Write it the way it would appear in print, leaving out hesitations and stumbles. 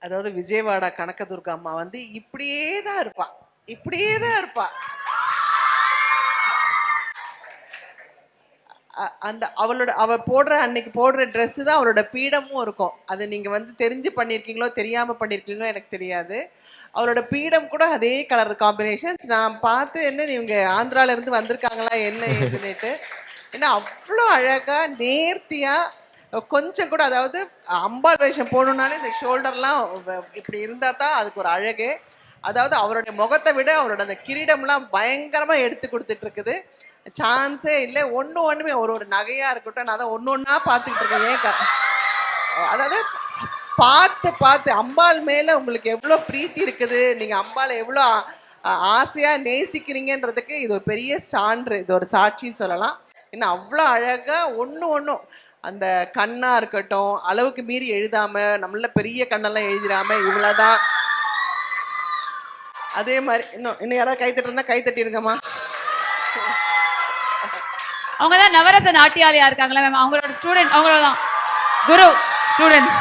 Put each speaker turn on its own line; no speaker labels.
அதாவது விஜயவாடா கனகதுர்கா அம்மா வந்து இப்படியே தான் இருப்பா, இப்படியே தான் இருப்பா. அந்த அவ போடுற அன்னைக்கு போடுற ட்ரெஸ் தான் அவளோட பீடமும் இருக்கும். அது நீங்க வந்து தெரிஞ்சு பண்ணிருக்கீங்களோ தெரியாம பண்ணிருக்கீங்களோ எனக்கு தெரியாது. அவளோட பீடம் கூட அதே கலர் காம்பினேஷன்ஸ். நான் பார்த்து என்ன இவங்க ஆந்திரால இருந்து வந்திருக்காங்களா என்ன ஏதுன்னுட்டு. ஏன்னா அவ்வளோ அழகா நேர்த்தியா கொஞ்சம் கூட, அதாவது அம்பாள் வேஷம் போடணும்னாலே இந்த ஷோல்டர்லாம் இப்படி இருந்தா தான் அதுக்கு ஒரு அழகு. அதாவது அவருடைய முகத்தை விட அவரோட அந்த கிரீடம்லாம் பயங்கரமா எடுத்து கொடுத்துட்டு இருக்குது. சான்ஸே இல்லை. ஒண்ணுமே ஒரு நகையா இருக்கட்டும், நான் தான் ஒண்ணா பார்த்துக்கிட்டு இருக்கேன். அதாவது பார்த்து பார்த்து அம்பாள் மேல உங்களுக்கு எவ்வளவு பிரீத்தி இருக்குது, நீங்க அம்பாளை எவ்வளவு ஆசையா நேசிக்கிறீங்கன்றதுக்கு இது ஒரு பெரிய சான்று, இது ஒரு சாட்சின்னு சொல்லலாம். இன்னும் அவ்வளோ அழகா ஒன்றும் அந்த கண்ணா இருக்கட்டும், அளவுக்கு மீறி எழுதாம நம்மள பெரிய கண்ணெல்லாம் எழுதிடாம இவ்வளவுதான். அதே மாதிரி இன்னும் யாராவது கைத்தட்டு இருந்தா கைத்தட்டிருக்கமா.
அவங்க தான் நவரச நாட்டியாலியா இருக்காங்களா மேம், அவங்களோட ஸ்டூடெண்ட், அவங்களோட குரு ஸ்டூடெண்ட்ஸ்.